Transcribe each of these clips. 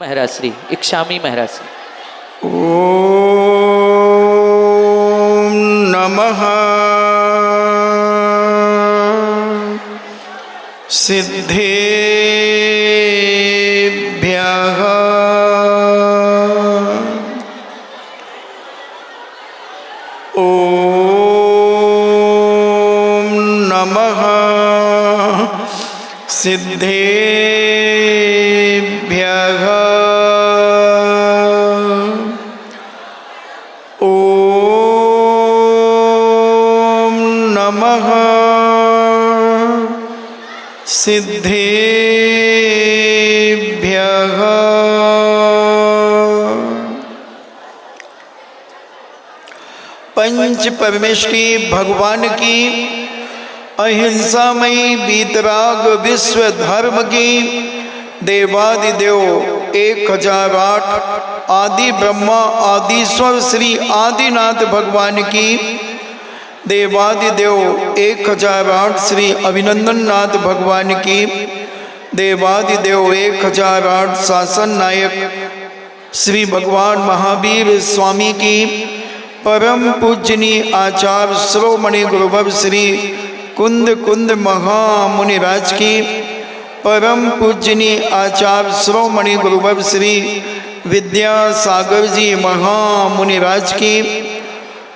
महाराज श्री इक्षामी महाराज श्री। ओम नमः सिद्धेभ्यः ओम नमः सिद्धेभ्यः ओम नमः सिद्धेभ्यः पंच परमेष्टि भगवान की अहिंसामयी वीतराग विश्व धर्म की देवादिदेव 1008 आदि ब्रह्मा आदिश्वर श्री आदिनाथ भगवान की देवादिदेव 1008 श्री अभिनंदन नाथ भगवान की देवादिदेव 1008 शासन नायक श्री भगवान महावीर स्वामी की परम पूजनीय आचार्य श्रोमणि गुरुवर श्री कुंद कुंद महामुनिराज की परम पूजनीय आचार्य श्रोमणि गुरुवर श्री विद्यासागर जी महामुनिराज की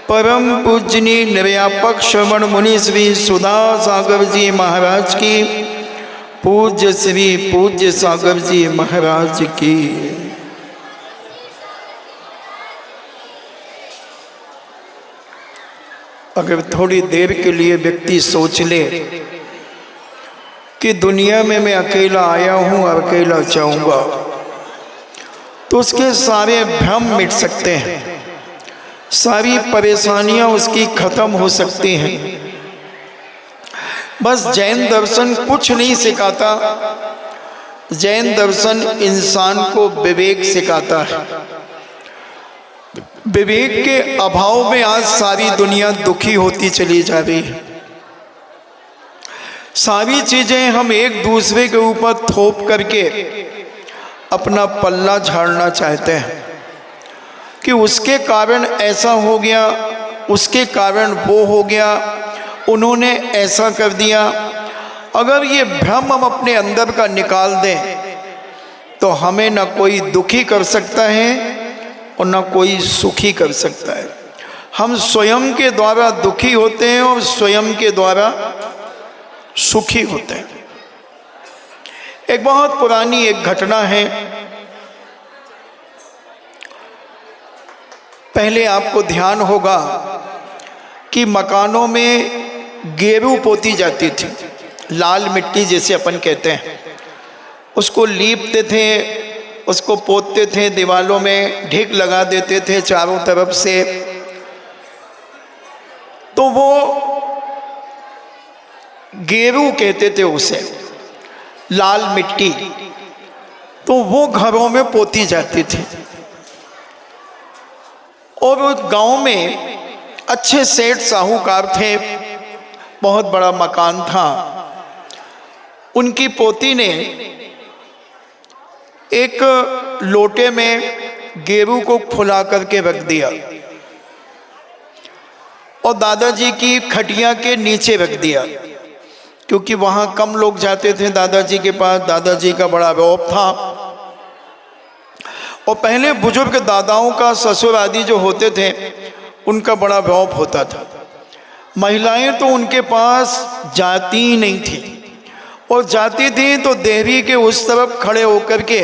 परम पूजनीय निर्यापक श्रवण मुनि श्री सुधा सागर जी महाराज की पूज्य श्री पूज्य सागर जी महाराज की। अगर थोड़ी देर के लिए व्यक्ति सोच ले कि दुनिया में मैं अकेला आया हूं और अकेला जाऊंगा, तो उसके सारे भ्रम मिट सकते हैं, सारी परेशानियां उसकी खत्म हो सकती हैं। बस जैन दर्शन कुछ नहीं सिखाता, जैन दर्शन इंसान को विवेक सिखाता है। विवेक के अभाव में आज सारी दुनिया दुखी होती चली जा रही है। सारी चीजें हम एक दूसरे के ऊपर थोप करके अपना पल्ला झाड़ना चाहते हैं कि उसके कारण ऐसा हो गया, उसके कारण वो हो गया, उन्होंने ऐसा कर दिया। अगर ये भ्रम हम अपने अंदर का निकाल दें तो हमें ना कोई दुखी कर सकता है और ना कोई सुखी कर सकता है। हम स्वयं के द्वारा दुखी होते हैं और स्वयं के द्वारा सुखी होते हैं। एक बहुत पुरानी एक घटना है। पहले आपको ध्यान होगा कि मकानों में गेरू पोती जाती थी, लाल मिट्टी जैसे अपन कहते हैं, उसको लीपते थे, उसको पोतते थे, दीवालों में ढेक लगा देते थे चारों तरफ से। तो वो गेरू कहते थे उसे, लाल मिट्टी, तो वो घरों में पोती जाती थी। और उस गांव में अच्छे सेठ साहूकार थे, बहुत बड़ा मकान था। उनकी पोती ने एक लोटे में गेरू को फुला करके रख दिया और दादाजी की खटिया के नीचे रख दिया, क्योंकि वहां कम लोग जाते थे दादाजी के पास। दादाजी का बड़ा रौब था और पहले बुजुर्ग दादाओं का ससुर आदि जो होते थे उनका बड़ा रौब होता था। महिलाएं तो उनके पास जाती ही नहीं थी, और जाती थी तो देहरी के उस तरफ खड़े होकर के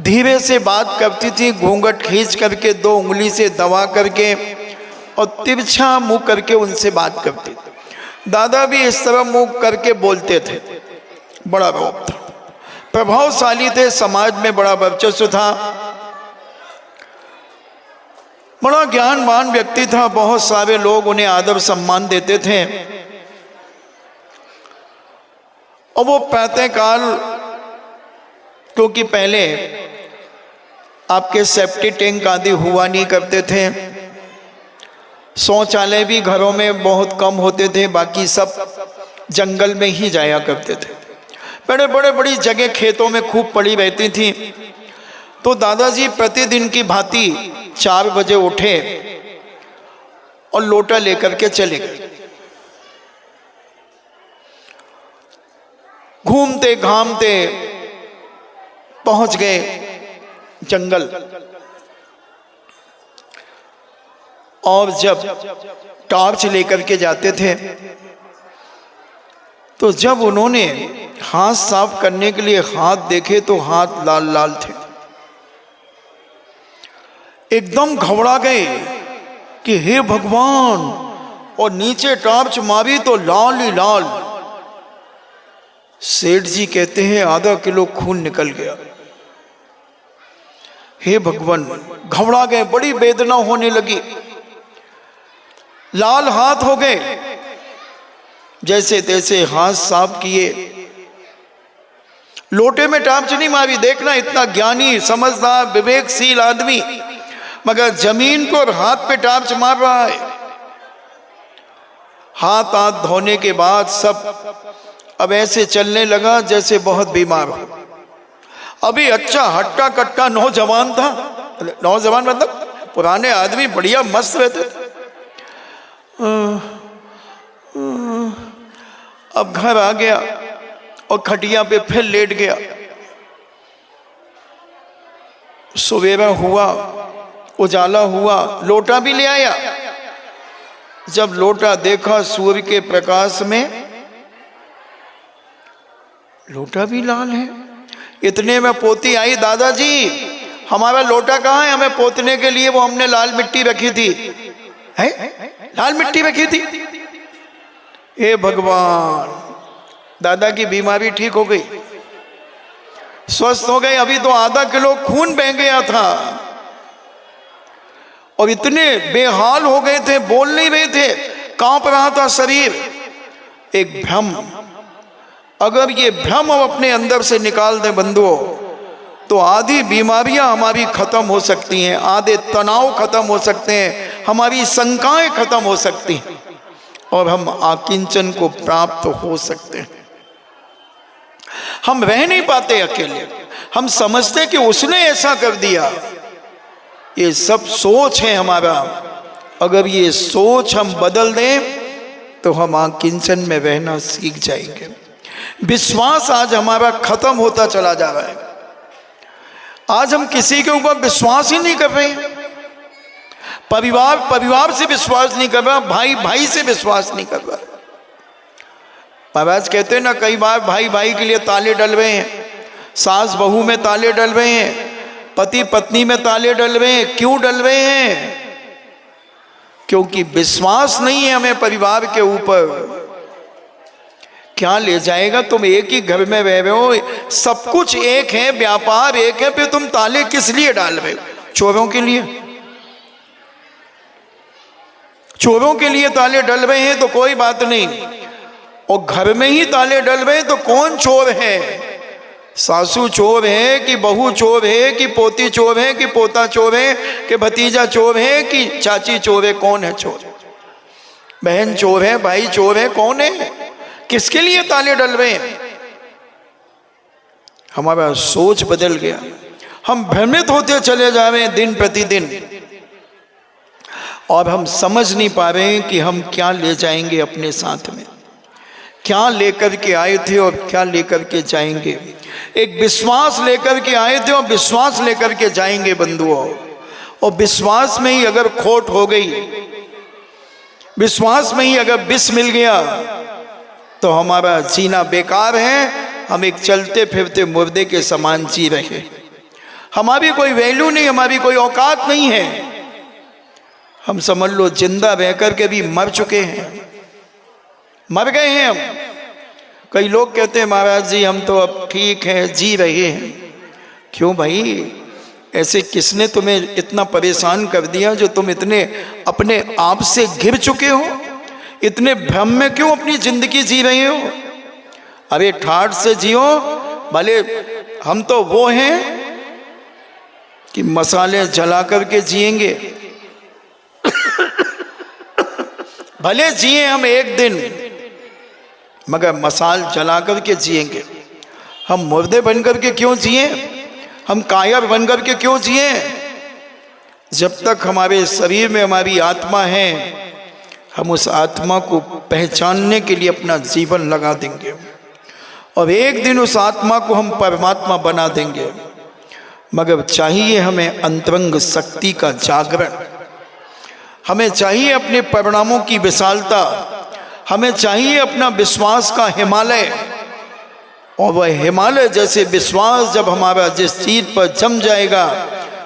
धीरे से बात करती थी, घूंघट खींच करके 2 उंगली से दबा करके और तिरछा मुंह करके उनसे बात करती थी। दादा भी इस तरह मुंह करके बोलते थे। बड़ा रौब था, प्रभावशाली थे, समाज में बड़ा वर्चस्व था, बड़ा ज्ञानवान व्यक्ति था। बहुत सारे लोग उन्हें आदर सम्मान देते थे। और वो प्रातःकाल, क्योंकि पहले आपके सेफ्टी टैंक आदि हुआ नहीं करते थे, शौचालय भी घरों में बहुत कम होते थे, बाकी सब जंगल में ही जाया करते थे। बड़े बड़ी जगह खेतों में खूब पड़ी रहती थी। तो दादाजी प्रतिदिन की भांति 4 बजे उठे और लोटा लेकर के चले गए। घूमते घामते पहुंच गए जंगल, और जब टॉर्च लेकर के जाते थे तो जब उन्होंने हाथ साफ करने के लिए हाथ देखे तो हाथ लाल लाल थे। एकदम घबरा गए कि हे भगवान, और नीचे टॉर्च मारी तो लाल ही लाल। सेठ जी कहते हैं आधा किलो खून निकल गया। हे भगवान, घबरा गए, बड़ी वेदना होने लगी, लाल हाथ हो गए। जैसे तैसे हाथ साफ किए, लोटे में टॉर्च नहीं मारी। देखना इतना ज्ञानी समझदार विवेकशील आदमी, मगर जमीन को और हाथ पे टॉर्च मार रहा है। हाथ हाथ धोने के बाद सब अब ऐसे चलने लगा जैसे बहुत बीमार हो। अभी अच्छा हट्टा कट्टा नौजवान था, नौजवान मतलब पुराने आदमी, बढ़िया मस्त रहते थे। अब घर आ गया और खटिया पे फिर लेट गया। सवेरा हुआ, उजाला हुआ, लोटा भी ले आया। जब लोटा देखा सूर्य के प्रकाश में, लोटा भी लाल है। इतने में पोती आई, दादाजी हमारा लोटा कहाँ है? हमें पोतने के लिए वो हमने लाल मिट्टी रखी थी। है लाल मिट्टी रखी थी? हे भगवान, दादा की बीमारी ठीक हो गई, स्वस्थ हो गए। अभी तो आधा किलो खून बह गया था और इतने बेहाल हो गए थे, बोल नहीं रहे थे, कांप रहा था शरीर। एक भ्रम, अगर ये भ्रम हम अपने अंदर से निकाल दें बंधुओं, तो आधी बीमारियां हमारी खत्म हो सकती हैं, आधे तनाव खत्म हो सकते हैं, हमारी शंकाएं खत्म हो सकती हैं और हम आकिंचन को प्राप्त हो सकते हैं। हम रह नहीं पाते अकेले, हम समझते कि उसने ऐसा कर दिया। ये सब सोच है हमारा। अगर ये सोच हम बदल दें तो हम आकिंचन में रहना सीख जाएंगे। विश्वास आज हमारा खत्म होता चला जा रहा है। आज हम किसी के ऊपर विश्वास ही नहीं कर रहे हैं। परिवार से विश्वास नहीं कर रहा, भाई से विश्वास नहीं कर रहा। महाराज कहते हैं ना, कई बार भाई के लिए ताले डल रहे हैं, सास बहू में ताले डल रहे हैं, पति पत्नी में ताले डल रहे हैं। क्यों डल रहे हैं? क्योंकि विश्वास नहीं है हमें परिवार के ऊपर। क्या ले जाएगा? तुम एक ही घर में रह रहे हो, सब कुछ एक है, व्यापार एक है, फिर तुम ताले किस लिए डाल रहे हो? चोरों के लिए? चोरों के लिए ताले डल रहे हैं तो कोई बात नहीं, और घर में ही ताले डल रहे हैं तो कौन चोर है? सासू चोर है कि बहू चोर है कि पोती चोर है कि पोता चोर है कि भतीजा चोर है कि चाची चोर है? कौन है चोर? बहन चोर है, भाई चोर है, कौन है? किसके लिए ताले डल रहे हैं? हमारा सोच बदल गया, हम भ्रमित होते चले जा रहे हैं दिन प्रतिदिन, और हम समझ नहीं पा रहे हैं कि हम क्या ले जाएंगे अपने साथ में, क्या लेकर के आए थे और क्या लेकर के जाएंगे। एक विश्वास लेकर के आए थे और विश्वास लेकर के जाएंगे बंधुओं, और विश्वास में ही अगर खोट हो गई, विश्वास में ही अगर विष मिल गया तो हमारा जीना बेकार है। हम एक चलते फिरते मुर्दे के समान जी रहे, हमारी कोई वैल्यू नहीं, हमारी कोई औकात नहीं है। हम समझ लो जिंदा रह करके भी मर चुके हैं, मर गए हैं हम। कई लोग कहते हैं महाराज जी हम तो अब ठीक हैं, जी रहे हैं। क्यों भाई? ऐसे किसने तुम्हें इतना परेशान कर दिया जो तुम इतने अपने आप से गिर चुके हो? इतने भ्रम में क्यों अपनी जिंदगी जी रहे हो? अरे ठाठ से जियो। भले हम तो वो हैं कि मसाले जला करके जिएंगे, भले जिए हम एक दिन, मगर मसाल जला करके जिएंगे। हम मुर्दे बन करके क्यों जिए? हम कायर बन करके क्यों जिए? जब तक हमारे शरीर में हमारी आत्मा है, हम उस आत्मा को पहचानने के लिए अपना जीवन लगा देंगे और एक दिन उस आत्मा को हम परमात्मा बना देंगे। मगर चाहिए हमें अंतरंग शक्ति का जागरण, हमें चाहिए अपने परिणामों की विशालता, हमें चाहिए अपना विश्वास का हिमालय। और वह हिमालय जैसे विश्वास जब हमारा जिस चीज पर जम जाएगा,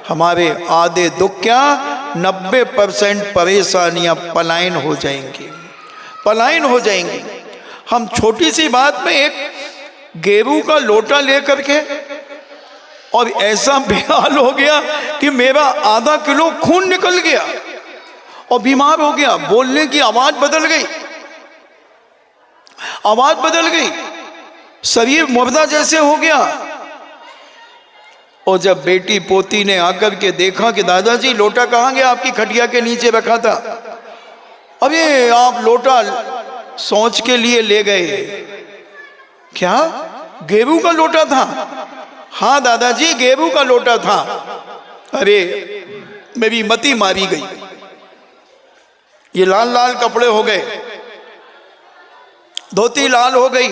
हमारे आधे दुख क्या 90% परेशानियां पलायन हो जाएंगी, पलायन हो जाएंगी। हम छोटी सी बात में एक गेरू का लोटा लेकर के और ऐसा बेहाल हो गया कि मेरा आधा किलो खून निकल गया और बीमार हो गया, बोलने की आवाज बदल गई, आवाज बदल गई, शरीर मुर्दा जैसे हो गया। और जब बेटी पोती ने आकर के देखा कि दादाजी लोटा कहाँ गया, आपकी खटिया के नीचे रखा था। अरे आप लोटा सोच के लिए ले गए, क्या गेरू का लोटा था? हाँ दादाजी गेरू का लोटा था। अरे मेरी मति मारी गई, ये लाल लाल कपड़े हो गए, धोती लाल हो गई,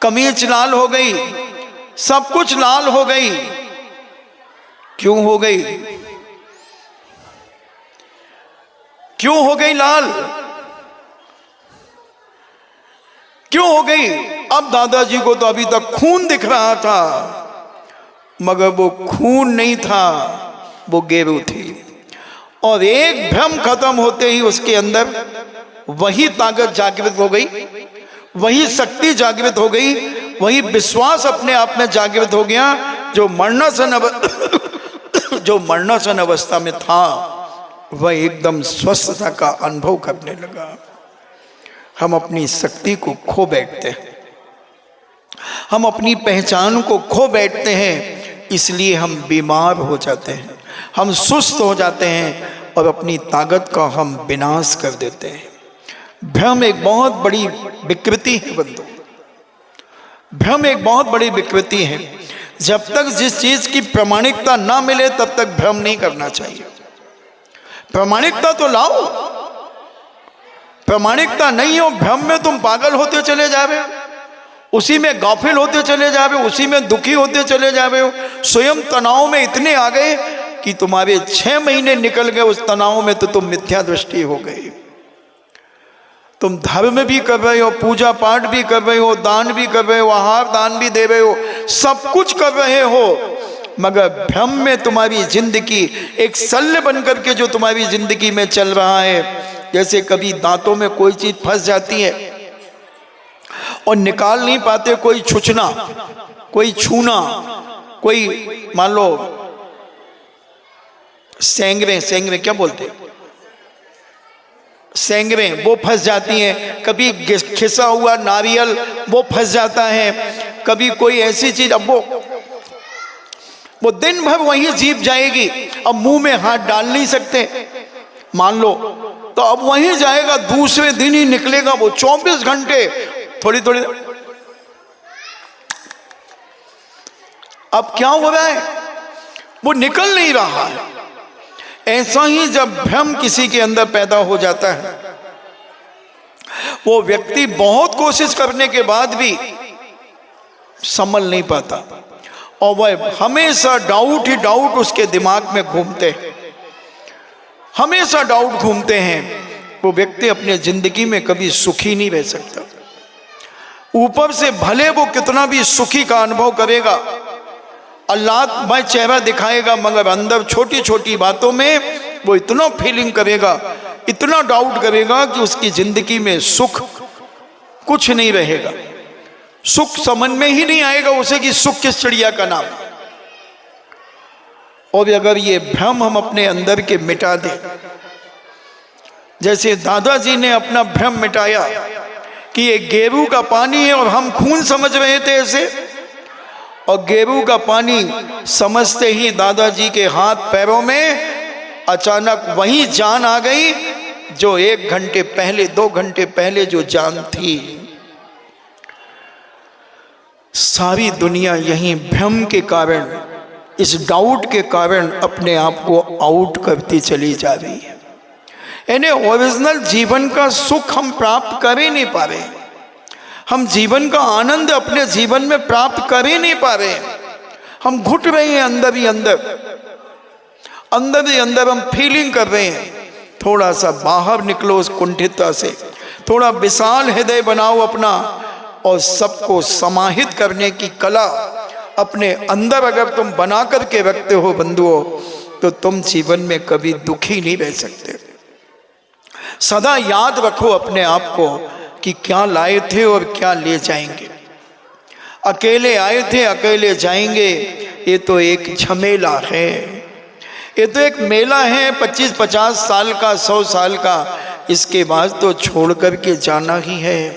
कमीज लाल हो गई, सब कुछ लाल हो गई। क्यों हो गई? क्यों हो गई लाल? क्यों हो गई? अब दादाजी को तो अभी तक खून दिख रहा था, मगर वो खून नहीं था, वो गेरू थी। और एक भ्रम खत्म होते ही उसके अंदर वही ताकत जागृत हो गई, वही शक्ति जागृत हो गई, वही विश्वास अपने आप में जागृत हो गया जो मरणासन अवस्था में था, वह एकदम स्वस्थता का अनुभव करने लगा। हम अपनी शक्ति को खो बैठते हैं, हम अपनी पहचान को खो बैठते हैं, इसलिए हम बीमार हो जाते हैं, हम सुस्त हो जाते हैं और अपनी ताकत का हम विनाश कर देते हैं। भ्रम एक बहुत बड़ी विकृति है बंधु, भ्रम एक बहुत बड़ी विकृति है। जब तक जिस चीज की प्रामाणिकता ना मिले तब तक भ्रम नहीं करना चाहिए। प्रामाणिकता तो लाओ, प्रामाणिकता नहीं हो, भ्रम में तुम पागल होते चले जा रहे हो, उसी में गाफिल होते चले जा रहे हो, उसी में दुखी होते चले जा रहे हो। स्वयं तनाव में इतने आ गए कि तुम्हारे 6 महीने निकल गए उस तनाव में, तो तुम मिथ्या दृष्टि हो गए। तुम धर्म भी कर रहे हो, पूजा पाठ भी कर रहे हो, दान भी कर रहे हो, आहार दान भी दे रहे हो, सब कुछ कर रहे हो, मगर भ्रम में तुम्हारी जिंदगी एक शल्य बन करके जो तुम्हारी जिंदगी में चल रहा है। जैसे कभी दांतों में कोई चीज फंस जाती है और निकाल नहीं पाते, कोई छुचना, कोई छूना, कोई मान लो सेंगरे क्या बोलते, सेंगरे, वो फंस जाती हैं। कभी खिसा हुआ नारियल वो फंस जाता है, कभी कोई ऐसी चीज, अब वो दिन भर वहीं जीभ जाएगी, अब मुंह में हाथ डाल नहीं सकते मान लो, तो अब वहीं जाएगा, दूसरे दिन ही निकलेगा वो 24 घंटे थोड़ी थोड़ी। अब क्या हो रहा है? वो निकल नहीं रहा है। ऐसा ही जब भ्रम किसी के अंदर पैदा हो जाता है, वो व्यक्ति बहुत कोशिश करने के बाद भी संभल नहीं पाता और वह हमेशा डाउट ही डाउट उसके दिमाग में घूमते हैं, हमेशा डाउट घूमते हैं। वो व्यक्ति अपने जिंदगी में कभी सुखी नहीं रह सकता। ऊपर से भले वो कितना भी सुखी का अनुभव करेगा, अल्लाहमय चेहरा दिखाएगा, मगर अंदर छोटी छोटी बातों में वो इतना फीलिंग करेगा, इतना डाउट करेगा कि उसकी जिंदगी में सुख कुछ नहीं रहेगा। सुख समझ में ही नहीं आएगा उसे कि सुख किस चिड़िया का नाम। और अगर ये भ्रम हम अपने अंदर के मिटा दें, जैसे दादाजी ने अपना भ्रम मिटाया कि ये गेरू का पानी है और हम खून समझ रहे थे ऐसे, और गेरू का पानी समझते ही दादाजी के हाथ पैरों में अचानक वही जान आ गई जो 1 घंटे पहले 2 घंटे पहले जो जान थी। सारी दुनिया यही भ्रम के कारण इस डाउट के कारण अपने आप को आउट करती चली जा रही है। यानी ओरिजिनल जीवन का सुख हम प्राप्त कर ही नहीं पा रहे, हम जीवन का आनंद अपने जीवन में प्राप्त कर ही नहीं पा रहे। हम घुट रहे हैं अंदर ही अंदर, अंदर ही अंदर हम फीलिंग कर रहे हैं। थोड़ा सा बाहर निकलो उस कुंठितता से, थोड़ा विशाल हृदय बनाओ अपना, और सबको समाहित करने की कला अपने अंदर अगर तुम बना करके रखते हो बंधुओं, तो तुम जीवन में कभी दुखी नहीं रह सकते। सदा याद रखो अपने आप को कि क्या लाए थे और क्या ले जाएंगे। अकेले आए थे अकेले जाएंगे, ये तो एक झमेला है, ये तो एक मेला है 25-50 साल का, 100 साल का। इसके बाद तो छोड़ कर के जाना ही है।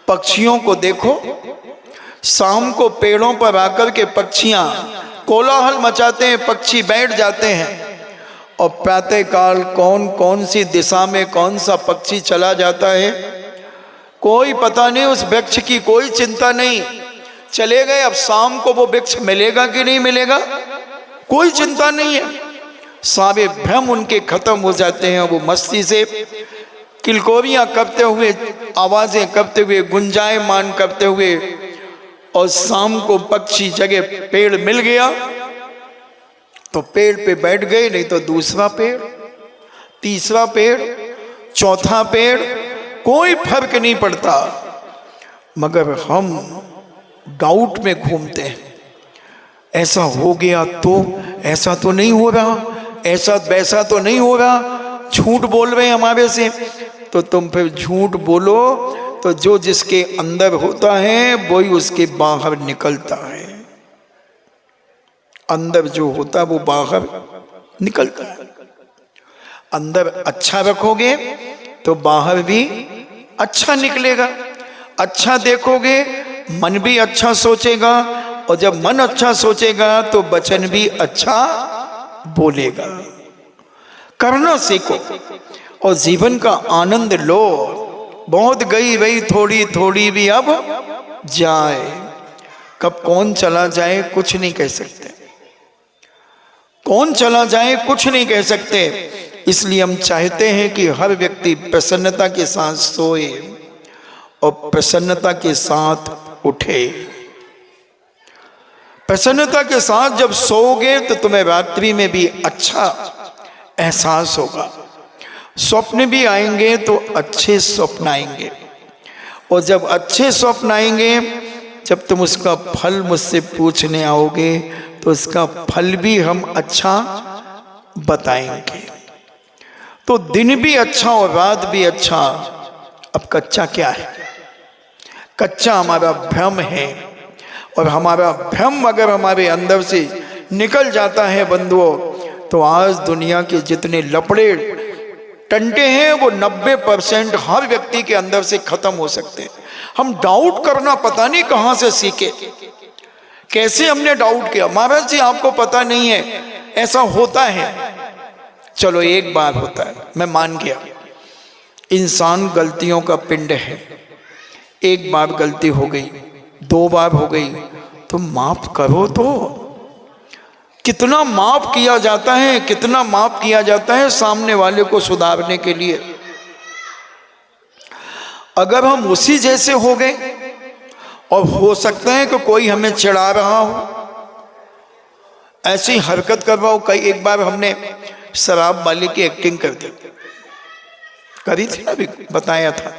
पक्षियों को देखो, शाम को पेड़ों पर आकर के पक्षियां कोलाहल मचाते हैं, पक्षी बैठ जाते हैं, और प्रातः काल कौन कौन सी दिशा में कौन सा पक्षी चला जाता है कोई पता नहीं, उस वृक्ष की कोई चिंता नहीं। चले गए, अब शाम को वो वृक्ष मिलेगा कि नहीं मिलेगा कोई चिंता नहीं है। सारे भ्रम उनके खत्म हो जाते हैं, वो मस्ती से किलकोरियां करते हुए, आवाजें करते हुए, गुंजायमान करते हुए, और शाम को पक्षी जगह पेड़ मिल गया तो पेड़ पे बैठ गए, नहीं तो दूसरा पेड़, तीसरा पेड़, चौथा पेड़, कोई फर्क नहीं पड़ता। मगर हम डाउट में घूमते हैं, ऐसा हो गया तो, ऐसा तो नहीं हो रहा, ऐसा वैसा तो नहीं हो रहा, झूठ बोल रहे हैं हमारे से। तो तुम फिर झूठ बोलो तो जो जिसके अंदर होता है वही उसके बाहर निकलता है। अंदर जो होता है वो बाहर निकलता है। अंदर अच्छा रखोगे तो बाहर भी अच्छा निकलेगा। अच्छा देखोगे, मन भी अच्छा सोचेगा, और जब मन अच्छा सोचेगा तो वचन भी अच्छा बोलेगा। करना सीखो और जीवन का आनंद लो। बहुत गई वही थोड़ी थोड़ी भी अब जाए। कब कौन चला जाए कुछ नहीं कह सकते, कौन चला जाए कुछ नहीं कह सकते। इसलिए हम चाहते हैं कि हर व्यक्ति प्रसन्नता के साथ सोए और प्रसन्नता के साथ उठे। प्रसन्नता के साथ जब सोओगे तो तुम्हें रात्रि में भी अच्छा एहसास होगा। स्वप्न भी आएंगे तो अच्छे स्वप्न आएंगे, और जब अच्छे स्वप्न आएंगे, जब तुम उसका फल मुझसे पूछने आओगे तो उसका फल भी हम अच्छा बताएंगे। तो दिन भी अच्छा और रात भी अच्छा। अब कच्चा क्या है? कच्चा हमारा भ्रम है, और हमारा भ्रम अगर हमारे अंदर से निकल जाता है बंधुओं, तो आज दुनिया के जितने लपड़े टंटे हैं वो 90% हर व्यक्ति के अंदर से खत्म हो सकते हैं। हम डाउट करना पता नहीं कहां से सीखे, कैसे हमने डाउट किया। महाराज जी आपको पता नहीं है, ऐसा होता है। चलो एक बार होता है, मैं मान गया, इंसान गलतियों का पिंड है। एक बार गलती हो गई, 2 बार हो गई, तो माफ करो। तो कितना माफ किया जाता है, कितना माफ किया जाता है सामने वाले को सुधारने के लिए। अगर हम उसी जैसे हो गए, और हो सकता है कि कोई हमें चिढ़ा रहा हो, ऐसी हरकत कर रहा हो। एक बार हमने शराब वाले की एक्टिंग करी थी ना, अभी बताया था।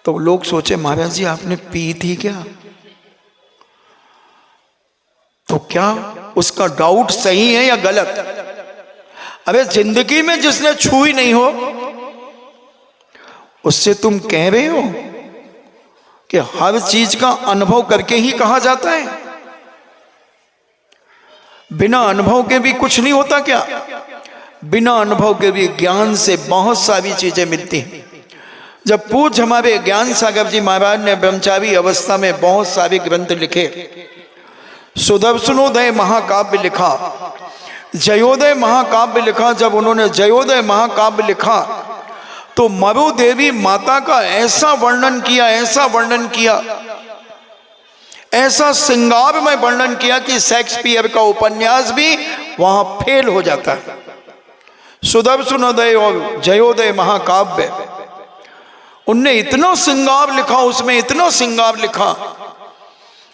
तो लोग सोचे महाराज जी आपने पी थी क्या? तो क्या उसका डाउट सही है या गलत? अरे जिंदगी में जिसने छुई नहीं हो उससे तुम कह रहे हो कि हर चीज का अनुभव करके ही कहा जाता है? बिना अनुभव के भी कुछ नहीं होता क्या? बिना अनुभव के भी ज्ञान से बहुत सारी चीजें मिलती हैं। जब पूज्य हमारे ज्ञान सागर जी महाराज ने ब्रह्मचारी अवस्था में बहुत सारे ग्रंथ लिखे, सुदर्शनोदय महाकाव्य लिखा, जयोदय महाकाव्य लिखा। जब उन्होंने जयोदय महाकाव्य लिखा तो मरु देवी माता का ऐसा वर्णन किया, ऐसा वर्णन किया, ऐसा श्रृंगार में वर्णन किया कि शेक्सपियर का उपन्यास भी वहां फेल हो जाता है। सुदर्शनोदय और जयोदय महाकाव्य, उनने इतना श्रृंगार लिखा, उसमें इतना श्रृंगार लिखा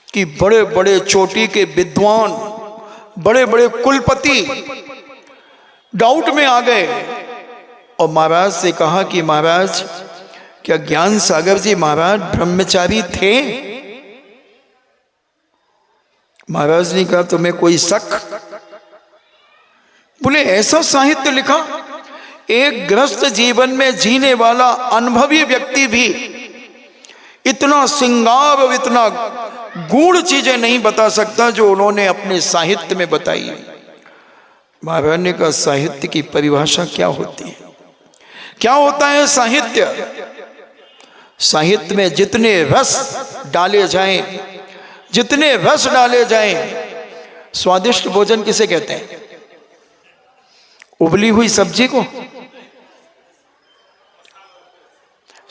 कि बड़े बड़े चोटी के विद्वान, बड़े बड़े कुलपति डाउट में आ गए और महाराज से कहा कि महाराज क्या ज्ञान सागर जी महाराज ब्रह्मचारी थे? महाराज ने कहा तुम्हें कोई शक? बोले ऐसा साहित्य लिखा, एक ग्रस्त जीवन में जीने वाला अनुभवी व्यक्ति भी इतना श्रृंगार और इतना गूढ़ चीजें नहीं बता सकता जो उन्होंने अपने साहित्य में बताई। महाराज ने कहा साहित्य की परिभाषा क्या होती है? क्या होता है साहित्य? साहित्य में जितने रस डाले जाएं, जितने रस डाले जाएं। स्वादिष्ट भोजन किसे कहते हैं? उबली हुई सब्जी को।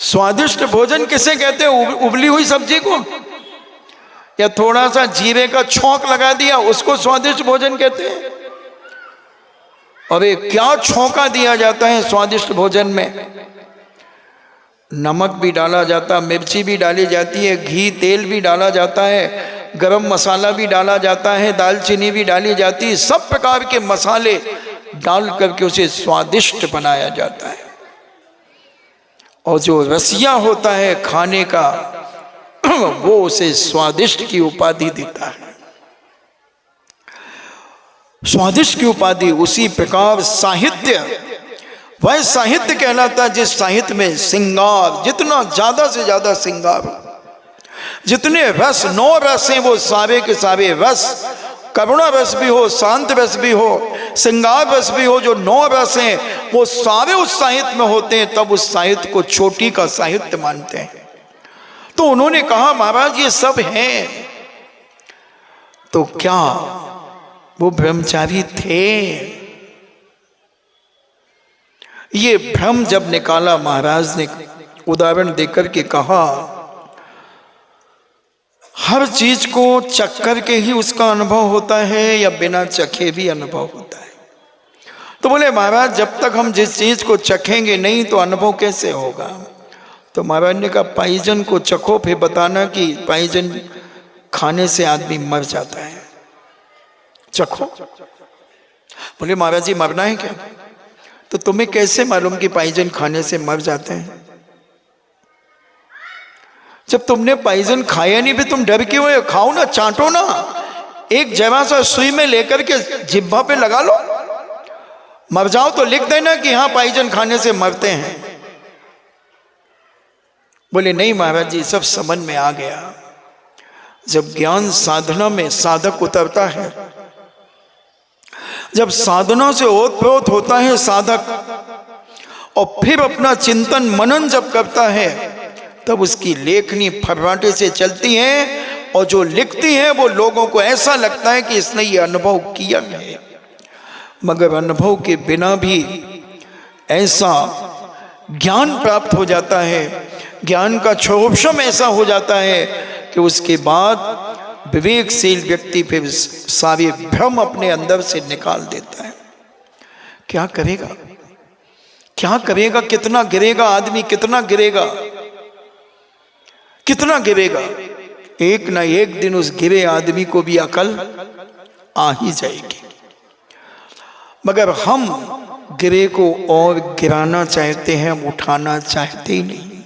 स्वादिष्ट भोजन किसे कहते हैं? उबली हुई सब्जी को। या थोड़ा सा जीरे का छौंक लगा दिया उसको स्वादिष्ट भोजन कहते हैं। अरे क्या छौंका दिया जाता है स्वादिष्ट भोजन में। नमक भी डाला जाता, मिर्ची भी डाली जाती है, घी तेल भी डाला जाता है, गरम मसाला भी डाला जाता है, दालचीनी भी डाली जाती है, सब प्रकार के मसाले डाल करके उसे स्वादिष्ट बनाया जाता है। और जो रसिया होता है खाने का वो उसे स्वादिष्ट की उपाधि देता है। स्वादिष्ट की उपाधि। उसी प्रकार साहित्य, वह साहित्य कहलाता है जिस साहित्य में श्रृंगार, जितना ज्यादा से ज्यादा श्रृंगार, जितने रस, 9 रस हैं वो सारे के सारे रस, करुणा रस भी हो, शांत रस भी हो, श्रृंगार रस भी हो, जो 9 रस हैं वो सारे उस साहित्य में होते हैं, तब उस साहित्य को चोटी का साहित्य मानते हैं। तो उन्होंने कहा महाराज ये सब हैं, तो क्या वो ब्रह्मचारी थे? ये भ्रम जब निकाला महाराज ने उदाहरण देकर के कहा हर चीज को चख कर के ही उसका अनुभव होता है या बिना चखे भी अनुभव होता है। तो बोले महाराज जब तक हम जिस चीज को चखेंगे नहीं तो अनुभव कैसे होगा? तो महाराज ने कहा पाइजन को चखो फिर बताना कि पाइजन खाने से आदमी मर जाता है, चखो। बोले महाराज जी मरना है क्या? तो तुम्हें कैसे मालूम कि पाइजन खाने से मर जाते हैं? जब तुमने पाइजन खाया नहीं भी तुम डर क्यों है? खाओ ना, चाटो ना, एक जरा सा सुई में लेकर के जिह्वा पे लगा लो, मर जाओ तो लिख देना कि हाँ पाइजन खाने से मरते हैं। बोले नहीं महाराज जी सब समझ में आ गया। जब ज्ञान साधना में साधक उतरता है, जब साधना से ओतप्रोत होता है साधक और फिर अपना चिंतन मनन जब करता है, तब उसकी लेखनी फर्राटे से चलती है और जो लिखती है वो लोगों को ऐसा लगता है कि इसने ये अनुभव किया है। मगर अनुभव के बिना भी ऐसा ज्ञान प्राप्त हो जाता है, ज्ञान का क्षोभशम ऐसा हो जाता है कि उसके बाद विवेकशील व्यक्ति फिर सारे भ्रम अपने अंदर से निकाल देता है। क्या करेगा, क्या करेगा? कितना गिरेगा आदमी, कितना गिरेगा, कितना गिरेगा? एक ना एक दिन उस गिरे आदमी को भी अकल आ ही जाएगी। मगर हम गिरे को और गिराना चाहते हैं, हम उठाना चाहते ही नहीं।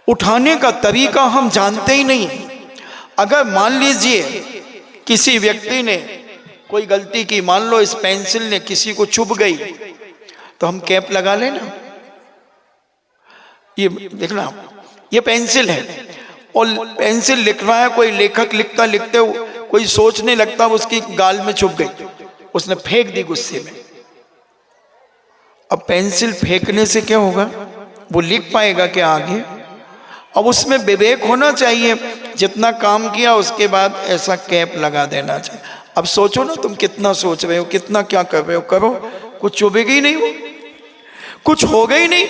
उठाने का तरीका हम जानते ही नहीं। अगर मान लीजिए किसी व्यक्ति ने कोई गलती की, मान लो इस पेंसिल ने किसी को चुभ गई, तो हम कैप लगा लेना। ये देखना, ये पेंसिल है और पेंसिल लिख रहा है, कोई लेखक लिखता लिखते कोई सोचने लगता उसकी गाल में चुभ गई, उसने फेंक दी गुस्से में। अब पेंसिल फेंकने से क्या होगा? वो लिख पाएगा क्या आगे? अब उसमें विवेक होना चाहिए। जितना काम किया उसके बाद ऐसा कैप लगा देना चाहिए। अब सोचो ना, तुम कितना सोच रहे हो, कितना क्या कर रहे हो, करो, कुछ चुभेगा ही नहीं, वो कुछ होगा ही नहीं।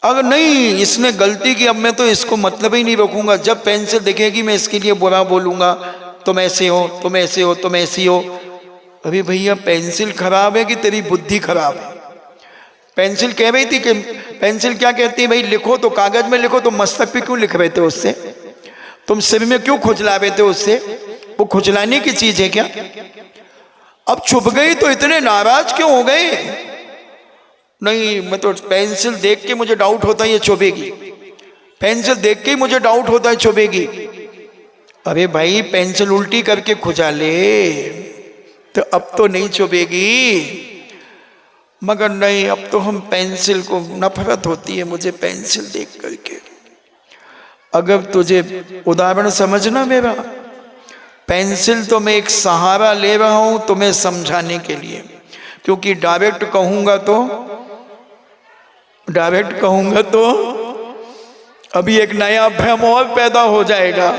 अगर नहीं इसने गलती की, अब मैं तो इसको मतलब ही नहीं रखूंगा, जब पेंसिल दिखेगी मैं इसके लिए बुरा बोलूंगा, तुम ऐसे हो, तुम ऐसे हो, तुम ऐसी हो। अभी भैया पेंसिल खराब है कि तेरी बुद्धि खराब है? पेंसिल कह रही थी कि पेंसिल क्या कहती है भाई, लिखो तो कागज में लिखो, तो मस्तक पे क्यों लिख रहे थे उससे? तुम सिर में क्यों खुजला रहे थे उससे? वो खुजलाने की चीज है क्या? अब छुप गई तो इतने नाराज क्यों हो गए? नहीं, मैं तो पेंसिल देख के मुझे डाउट होता है ये चुभेगी, पेंसिल देख के ही मुझे डाउट होता है चुभेगी। अरे भाई पेंसिल उल्टी करके खुजा ले तो अब तो नहीं चुभेगी। मगर नहीं, अब तो हम पेंसिल को नफरत होती है मुझे पेंसिल देख करके। अगर तुझे उदाहरण समझना मेरा, पेंसिल तो मैं एक सहारा ले रहा हूं तुम्हें समझाने के लिए, क्योंकि डायरेक्ट कहूंगा तो अभी एक नया भ्रम और पैदा हो जाएगा।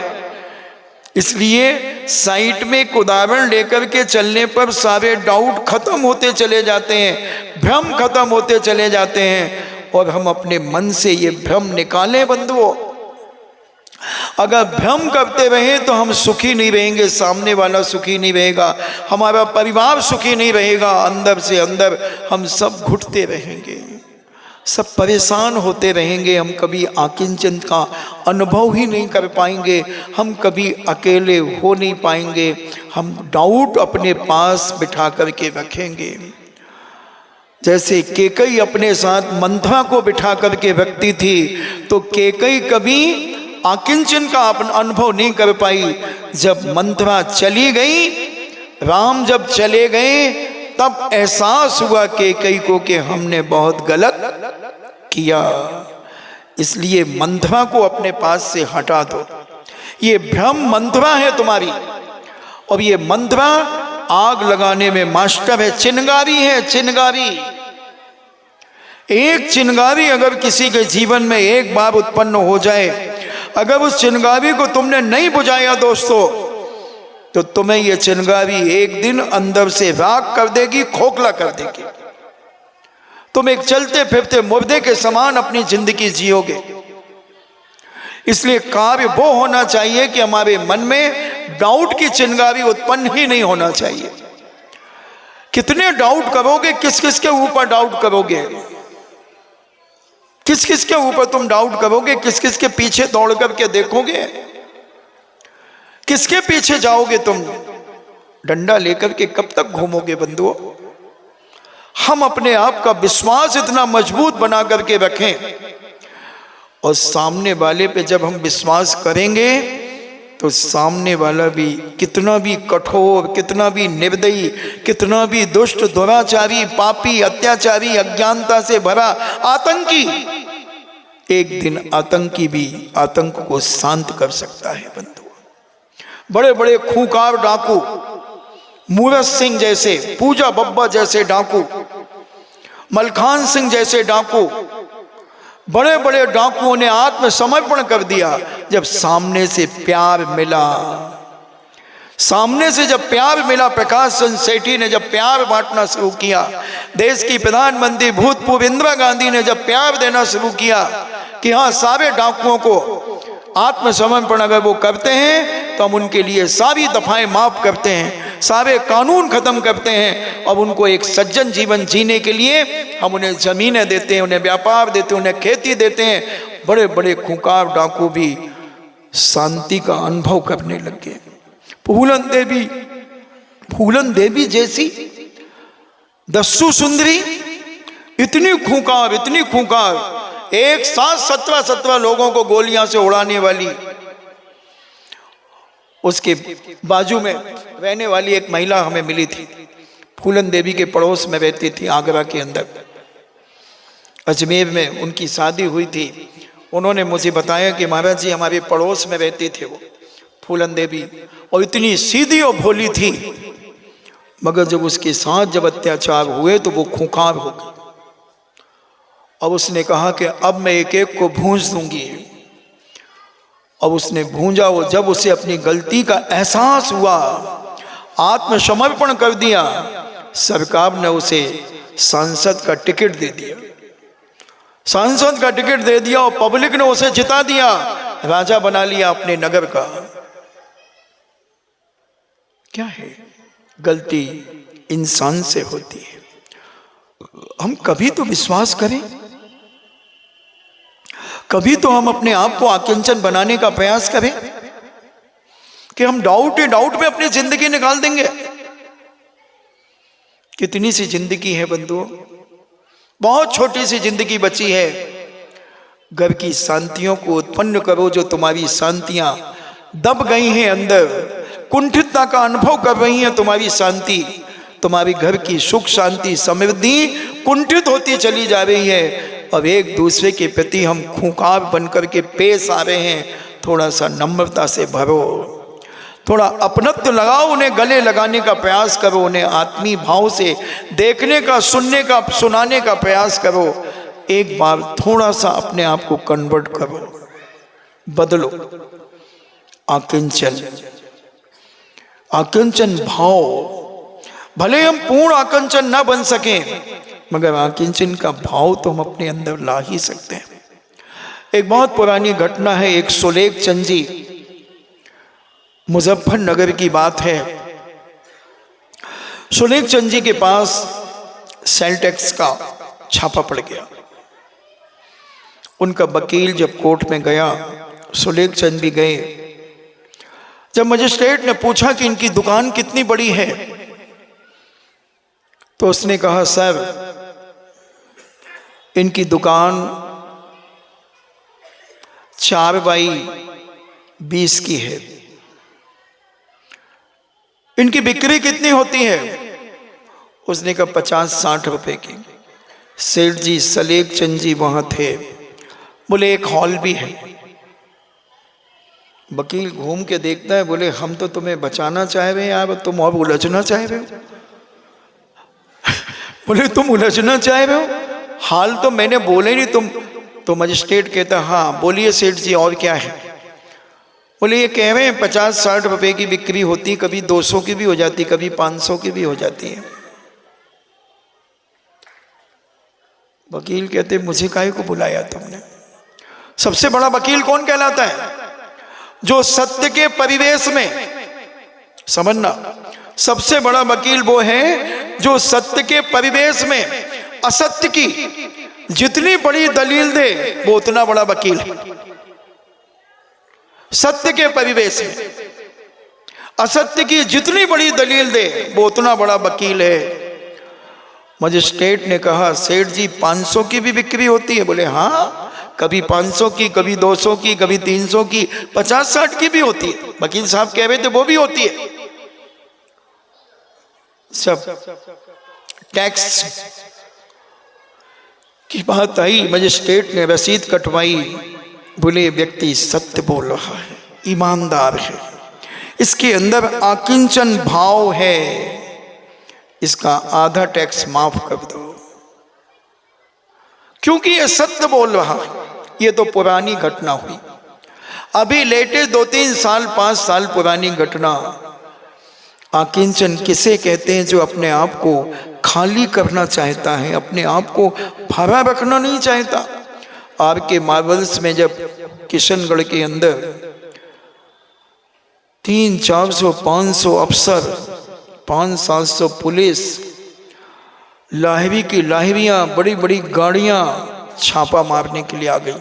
इसलिए साइट में एक उदाहरण लेकर के चलने पर सारे डाउट खत्म होते चले जाते हैं, भ्रम खत्म होते चले जाते हैं, और हम अपने मन से ये भ्रम निकालें बंधुओं। अगर भ्रम करते रहे तो हम सुखी नहीं रहेंगे, सामने वाला सुखी नहीं रहेगा, हमारा परिवार सुखी नहीं रहेगा, अंदर से अंदर हम सब घुटते रहेंगे, सब परेशान होते रहेंगे, हम कभी आकिंचन का अनुभव ही नहीं कर पाएंगे, हम कभी अकेले हो नहीं पाएंगे, हम डाउट अपने पास बिठा करके रखेंगे। जैसे केकई अपने साथ मंथरा को बिठा करके रखती थी, तो केकई कभी आकिंचन का अनुभव नहीं कर पाई। जब मंथरा चली गई, राम जब चले गए, तब एहसास हुआ केकई को कि हमने बहुत गलत किया। इसलिए मंथरा को अपने पास से हटा दो। ये भ्रम मंथरा है तुम्हारी, और ये मंथरा आग लगाने में मास्टर है, चिनगारी है, चिनगारी। एक चिनगारी अगर किसी के जीवन में एक बार उत्पन्न हो जाए, अगर उस चिनगारी को तुमने नहीं बुझाया दोस्तों, तो तुम्हें यह चिनगारी एक दिन अंदर से राख कर देगी, खोखला कर देगी। तुम एक चलते फिरते मुर्दे के समान अपनी जिंदगी जियोगे। इसलिए कार्य वो होना चाहिए कि हमारे मन में डाउट की चिनगारी उत्पन्न ही नहीं होना चाहिए। कितने डाउट करोगे, किस किस के ऊपर डाउट करोगे, किस किस के ऊपर तुम डाउट करोगे, किस किस के पीछे दौड़ करके देखोगे, किसके पीछे जाओगे तुम? डंडा लेकर के कब तक घूमोगे बंधुओं? हम अपने आप का विश्वास इतना मजबूत बना करके रखें, और सामने वाले पे जब हम विश्वास करेंगे तो सामने वाला भी कितना भी कठोर, कितना भी निर्दयी, कितना भी दुष्ट, दुराचारी, पापी, अत्याचारी, अज्ञानता से भरा आतंकी, एक दिन आतंकी भी आतंक को शांत कर सकता है बंधु। बड़े बड़े खूंखार डाकू, मूरत सिंह जैसे, पूजा बब्बा जैसे डाकू, मलखान सिंह जैसे डाकू, बड़े बड़े डाकुओं ने आत्मसमर्पण कर दिया जब सामने से प्यार मिला। सामने से जब प्यार मिला, प्रकाश चंद्र सेठी ने जब प्यार बांटना शुरू किया, देश की प्रधानमंत्री भूतपूर्व इंदिरा गांधी ने जब प्यार देना शुरू किया कि हाँ, सारे डाकुओं को आत्मसमर्पण अगर वो करते हैं तो हम उनके लिए सारी दफाएं माफ करते हैं, सारे कानून खत्म करते हैं, अब उनको एक सज्जन जीवन जीने के लिए हम उन्हें जमीनें देते हैं, उन्हें व्यापार देते हैं, उन्हें खेती देते हैं। बड़े बड़े खूंखार डाकू भी शांति का अनुभव करने लगे। फूलन देवी जैसी दस्यु सुंदरी, इतनी खूंखार, एक साथ 17 लोगों को गोलियां से उड़ाने वाली, उसके बाजू में रहने वाली एक महिला हमें मिली थी। फूलन देवी के पड़ोस में रहती थी, आगरा के अंदर, अजमेर में उनकी शादी हुई थी। उन्होंने मुझे बताया कि महाराज जी हमारे पड़ोस में रहती थे वो फूलन देवी, और इतनी सीधी और भोली थी, मगर जब उसके साथ जब अत्याचार हुए तो वो खूंखार हो गई। अब उसने कहा कि अब मैं एक एक को भूंज दूंगी। अब उसने भूंजा, वो जब उसे अपनी गलती का एहसास हुआ, आत्मसमर्पण कर दिया, सरकार ने उसे सांसद का टिकट दे दिया। सांसद का टिकट दे दिया और पब्लिक ने उसे जिता दिया, राजा बना लिया अपने नगर का। क्या है? गलती इंसान से होती है। हम कभी तो विश्वास करें, कभी तो हम अपने आप को आकिंचन बनाने का प्रयास करें कि हम डाउट में अपनी जिंदगी निकाल देंगे। कितनी सी जिंदगी है बंधुओं, बहुत छोटी सी जिंदगी बची है। घर की शांतियों को उत्पन्न करो, जो तुम्हारी शांतियां दब गई हैं अंदर, कुंठितता का अनुभव कर रही है तुम्हारी शांति, तुम्हारी घर की सुख शांति समृद्धि कुंठित होती चली जा रही है। अब एक दूसरे के प्रति हम खूंखार बनकर के पेश आ रहे हैं। थोड़ा सा नम्रता से भरो, थोड़ा अपनत्व लगाओ, उन्हें गले लगाने का प्रयास करो, उन्हें आत्मीय भाव से देखने का, सुनने का, सुनाने का प्रयास करो। एक बार थोड़ा सा अपने आप को कन्वर्ट करो, बदलो। आकिंचन भाव, भले हम पूर्ण आकिंचन ना बन सकें, मगर आकिंचन का भाव तो हम अपने अंदर ला ही सकते हैं। एक बहुत पुरानी घटना है, एक सुलेख चंद जी, मुजफ्फरनगर की बात है। सुलेख चंद जी के पास सेल टैक्स का छापा पड़ गया। उनका वकील जब कोर्ट में गया, सुलेख चंद भी गए। जब मजिस्ट्रेट ने पूछा कि इनकी दुकान कितनी बड़ी है, तो उसने कहा, सर इनकी दुकान 4x20 की है। इनकी बिक्री कितनी होती है? उसने कहा 50-60 रुपए की। सेठ जी सुलेख चंद जी वहां थे, बोले एक हॉल भी है। वकील घूम के देखता है, बोले हम तो तुम्हें बचाना चाह रहे हैं यार, तुम और उलझना चाह रहे हो। बोले तुम उलझना चाह रहे हो, हाल तो मैंने बोले नहीं तुम। तो मजिस्ट्रेट कहता, हाँ बोलिए सेठ जी और क्या है? बोले ये कह रहे हैं 50-60 रुपए की बिक्री होती, कभी 200 की भी हो जाती, कभी 500 की भी हो जाती है। वकील कहते, मुझे काहे को बुलाया तुमने? सबसे बड़ा वकील कौन कहलाता है? जो सत्य के परिवेश में, समझना, सबसे बड़ा वकील वो है जो सत्य के परिवेश में असत्य की जितनी बड़ी दलील दे, वो उतना बड़ा वकील है। सत्य के परिवेश में असत्य की जितनी बड़ी दलील दे, वो उतना बड़ा वकील है। मजिस्ट्रेट ने कहा, सेठ जी 500 की भी बिक्री होती है? बोले हाँ, कभी 500 की, कभी 200 की, कभी 300 की, 50-60 की भी होती है। वकील साहब कह रहे थे वो भी होती है। सब टैक्स की बात आई, मजिस्ट्रेट ने रसीद कटवाई। बोले व्यक्ति सत्य बोल रहा है, ईमानदार है, इसके अंदर आकिंचन भाव है, इसका आधा टैक्स माफ कर दो, क्योंकि ये सत्य बोल रहा है। ये तो पुरानी घटना हुई, अभी लेटेस्ट 2-3 साल 5 साल पुरानी घटना। आकिंचन किसे कहते हैं? जो अपने आप को खाली करना चाहता है, अपने आप को भरा रखना नहीं चाहता। आर के मार्बल्स में जब किशनगढ़ के अंदर 300-400 500 अफसर, 500-700 पुलिस, लाहवी की लाहवियां, बड़ी बड़ी गाड़ियां छापा मारने के लिए आ गई।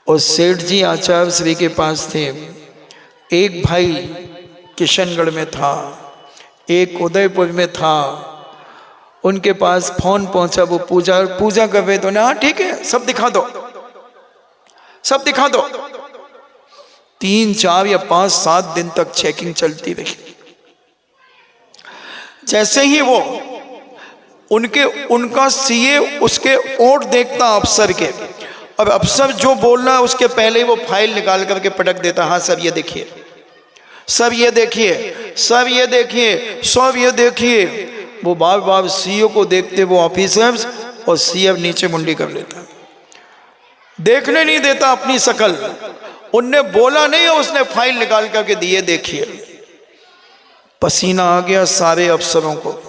और सेठ जी आचार्य श्री के पास थे। एक भाई किशनगढ़ में था, एक उदयपुर में था। उनके पास फोन पहुंचा, वो पूजा कर रहे थे। हाँ ठीक है, सब दिखा दो, सब दिखा दो। 3, 4 या 5, 7 दिन तक चेकिंग चलती रही। जैसे ही वो उनका सीए उसके ओट देखता अफसर के, और अफसर जो बोल रहा है उसके पहले ही वो फाइल निकाल करके पटक देता। हाँ सर ये देखिए, सर ये देखिए, सर ये देखिए, सब ये देखिए। वो बार बार सीईओ को देखते वो ऑफिसर्स, और सीएम नीचे मुंडी कर लेता, देखने नहीं देता अपनी शकल। उनने बोला नहीं और उसने फाइल निकाल करके दिए, देखिए। पसीना आ गया सारे अफसरों को,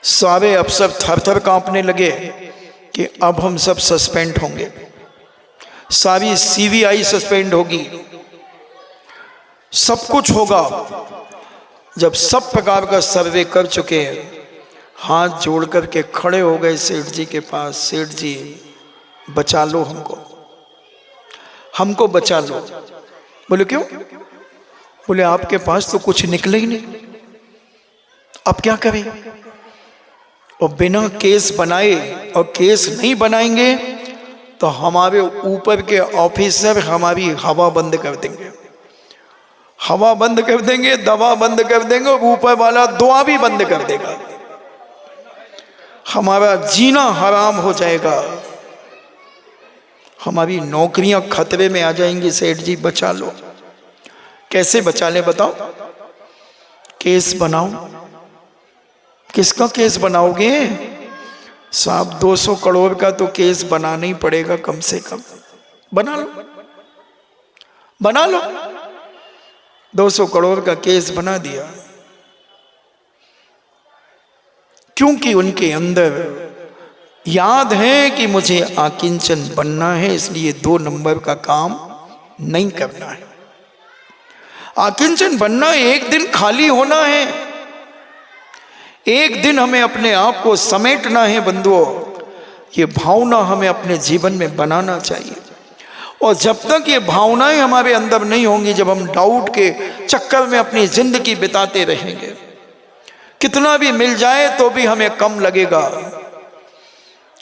सारे अफसर थर थर कांपने लगे। कि अब हम सब सस्पेंड होंगे, सारी सीबीआई सस्पेंड होगी, सब कुछ होगा। जब सब प्रकार का सर्वे कर चुके हैं, हाथ जोड़ करके खड़े हो गए सेठ जी के पास, सेठ जी बचा लो हमको, हमको बचा लो। बोले क्यों? बोले आपके पास तो कुछ निकले ही नहीं, अब क्या करें? और बिना केस बनाए, और केस नहीं बनाएंगे तो हमारे ऊपर के ऑफिसर हमारी हवा बंद कर देंगे, हवा बंद कर देंगे, दवा बंद कर देंगे, और ऊपर वाला दुआ भी बंद कर देगा, हमारा जीना हराम हो जाएगा, हमारी नौकरियां खतरे में आ जाएंगी। सेठ जी बचा लो। कैसे बचा ले बताओ? केस बनाओ। किसका केस बनाओगे साहब? 200 करोड़ का तो केस बनाना ही पड़ेगा कम से कम। बना लो, बना लो। 200 करोड़ का केस बना दिया, क्योंकि उनके अंदर याद है कि मुझे आकिंचन बनना है, इसलिए 2 नंबर का काम नहीं करना है। आकिंचन बनना एक दिन खाली होना है, एक दिन हमें अपने आप को समेटना है बंधुओं। ये भावना हमें अपने जीवन में बनाना चाहिए, और जब तक ये भावनाएं हमारे अंदर नहीं होंगी, जब हम डाउट के चक्कर में अपनी जिंदगी बिताते रहेंगे, कितना भी मिल जाए तो भी हमें कम लगेगा।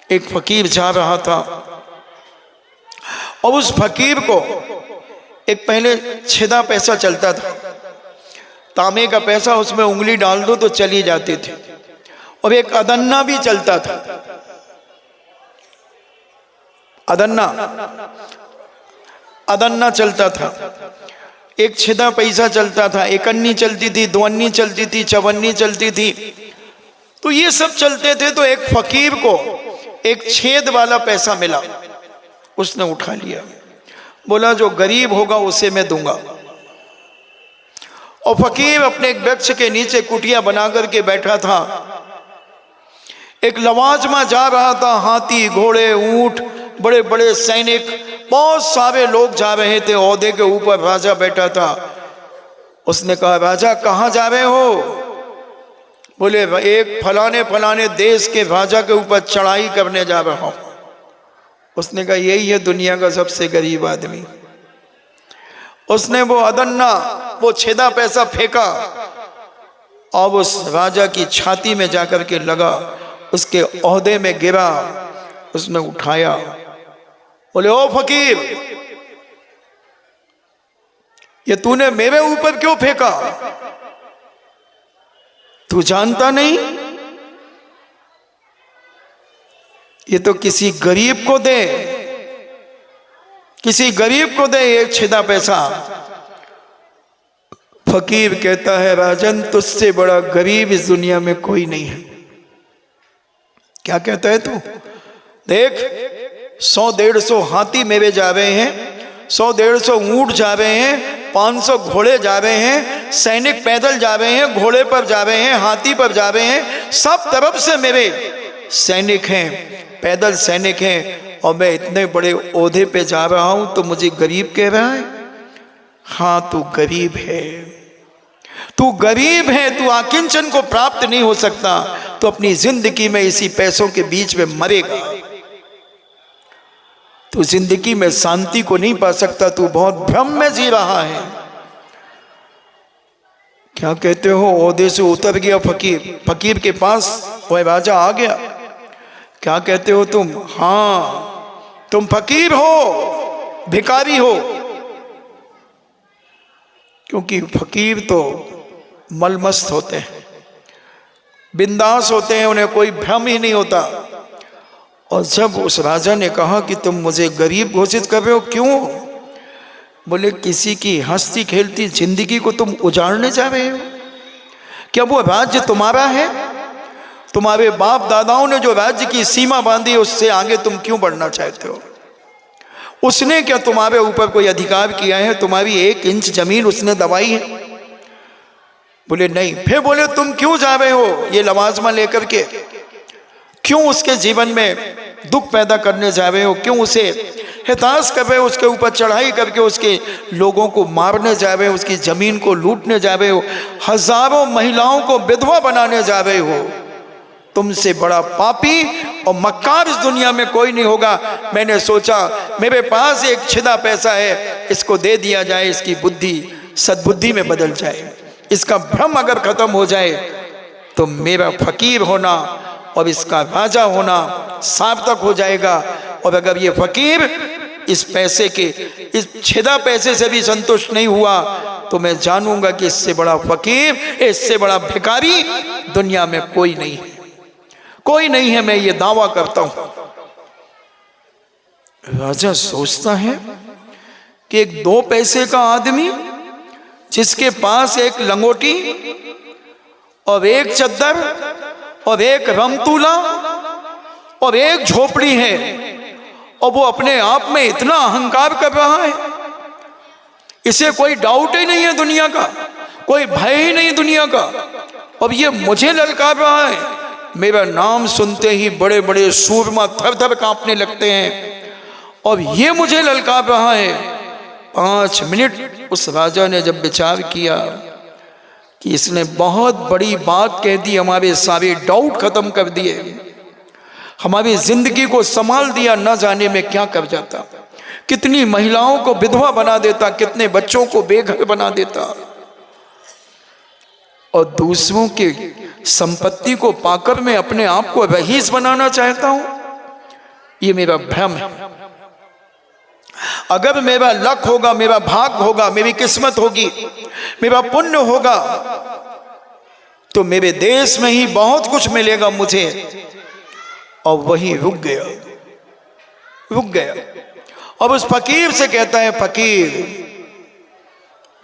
एक फकीर जा रहा था, और उस फकीर को एक पहले छेदा पैसा चलता था, तांबे का पैसा, उसमें उंगली डाल दो तो चली जाती थी, और एक अदन्ना भी चलता था। अदन्ना चलता था, एक छेदा पैसा चलता था, एक अन्नी चलती थी, 2 अन्नी चलती थी, 4 अन्नी चलती थी। तो ये सब चलते थे। तो एक फकीर को एक छेद वाला पैसा मिला, उसने उठा लिया, बोला जो गरीब होगा उसे मैं दूंगा। और फकीर अपने एक वृक्ष के नीचे कुटिया बना करके बैठा था। एक लवाजमा जा रहा था, हाथी, घोड़े, ऊंट, बड़े बड़े सैनिक, बहुत सारे लोग जा रहे थे। ओहदे के ऊपर राजा बैठा था। उसने कहा, राजा कहाँ जा रहे हो? बोले एक फलाने फलाने देश के राजा के ऊपर चढ़ाई करने जा रहा हूं। उसने कहा यही है दुनिया का सबसे गरीब आदमी। उसने वो अदन्ना, वो छेदा पैसा फेंका, और उस राजा की छाती में जाकर के लगा, उसके ओहदे में गिरा। उसने उठाया, बोले ओ फकीर, ये तूने मेरे ऊपर क्यों फेंका? तू जानता नहीं ये तो किसी गरीब को दे, किसी गरीब को दे एक छेदा पैसा। फकीर कहता है, राजन तुझसे बड़ा गरीब इस दुनिया में कोई नहीं है। क्या कहता है तू? देख 100-150 हाथी मेरे जा रहे हैं, 100-150 ऊंट जा रहे हैं, 500 घोड़े जा रहे हैं, सैनिक पैदल जा रहे हैं, घोड़े पर जा रहे हैं, हाथी पर जा रहे हैं, सब तरफ से मेरे सैनिक हैं, पैदल सैनिक हैं, और मैं इतने बड़े ओहदे पे जा रहा हूं तो मुझे गरीब कह रहा है? हाँ तू गरीब है, तू गरीब है, तू आकिंचन को प्राप्त नहीं हो सकता, तो अपनी जिंदगी में इसी पैसों के बीच में मरेगा, तू जिंदगी में शांति को नहीं पा सकता, तू बहुत भ्रम में जी रहा है। क्या कहते हो? ओहदे से उतर गया फकीर, फकीर के पास वह राजा आ गया। क्या कहते हो तुम? हाँ तुम फकीर हो, भिखारी हो। क्योंकि फकीर तो मलमस्त होते हैं, बिंदास होते हैं, उन्हें कोई भ्रम ही नहीं होता। और जब उस राजा ने कहा कि तुम मुझे गरीब घोषित कर रहे हो, क्यों? बोले किसी की हंसती खेलती जिंदगी को तुम उजाड़ने जा रहे हो। क्या वो राज्य तुम्हारा है? तुम्हारे बाप दादाओं ने जो राज्य की सीमा बांधी, उससे आगे तुम क्यों बढ़ना चाहते हो? उसने क्या तुम्हारे ऊपर कोई अधिकार किया है? तुम्हारी 1 इंच जमीन उसने दबाई है? बोले नहीं। फिर बोले तुम क्यों जा रहे हो ये लवाजमा लेकर के? क्यों उसके जीवन में दुख पैदा करने जा रहे हो? क्यों उसे हिताश कर रहे हो? उसके ऊपर चढ़ाई करके उसके लोगों को मारने जा रहे हो, उसकी ज़मीन को लूटने जा रहे हो, हजारों महिलाओं को विधवा बनाने जा रहे हो। तुमसे बड़ा पापी और मक्कार इस दुनिया में कोई नहीं होगा। मैंने सोचा मेरे पास एक छिदा पैसा है, इसको दे दिया जाए, इसकी बुद्धि सद्बुद्धि में बदल जाए, इसका भ्रम अगर खत्म हो जाए तो मेरा फकीर होना और इसका राजा होना सार्थक हो जाएगा। और अगर ये फकीर इस पैसे के, इस छिदा पैसे से भी संतुष्ट नहीं हुआ तो मैं जानूंगा कि इससे बड़ा फकीर, इससे बड़ा भिखारी दुनिया में कोई नहीं है, कोई नहीं है। मैं ये दावा करता हूं। राजा सोचता है कि एक 2 पैसे का आदमी जिसके पास एक लंगोटी और एक चद्दर और एक रमतूला और एक झोपड़ी है, और वो अपने आप में इतना अहंकार कर रहा है, इसे कोई डाउट ही नहीं है दुनिया का, कोई भय ही नहीं दुनिया का, और ये मुझे ललकार रहा है। मेरा नाम सुनते ही बड़े बड़े सूरमा थर थर कांपने लगते हैं, और ये मुझे ललकार रहा है। 5 मिनट उस राजा ने जब विचार किया कि इसने बहुत बड़ी बात कह दी, हमारे सारे डाउट खत्म कर दिए, हमारी जिंदगी को संभाल दिया, न जाने में क्या कर जाता, कितनी महिलाओं को विधवा बना देता, कितने बच्चों को बेघर बना देता, और दूसरों के संपत्ति को पाकर मैं अपने आप को रईस बनाना चाहता हूं। ये मेरा भ्रम है। अगर मेरा लक होगा, मेरा भाग होगा, मेरी किस्मत होगी, मेरा पुण्य होगा, तो मेरे देश में ही बहुत कुछ मिलेगा मुझे। और वही रुक गया। और उस फकीर से कहता है, फकीर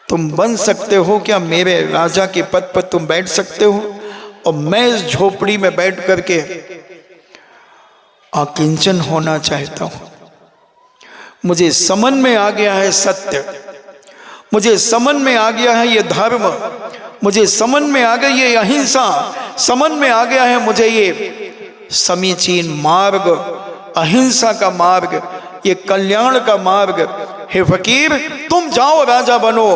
तुम बन सकते हो क्या? मेरे राजा के पद पर तुम बैठ सकते हो, और मैं इस झोपड़ी में बैठ करके अकिंचन होना चाहता हूं। मुझे समझ में आ गया है सत्य, मुझे समझ में आ गया है ये धर्म, मुझे समझ में आ गई ये अहिंसा, समझ में आ गया है मुझे ये समीचीन मार्ग, अहिंसा का मार्ग, ये कल्याण का मार्ग। हे फकीर, तुम जाओ, राजा बनो,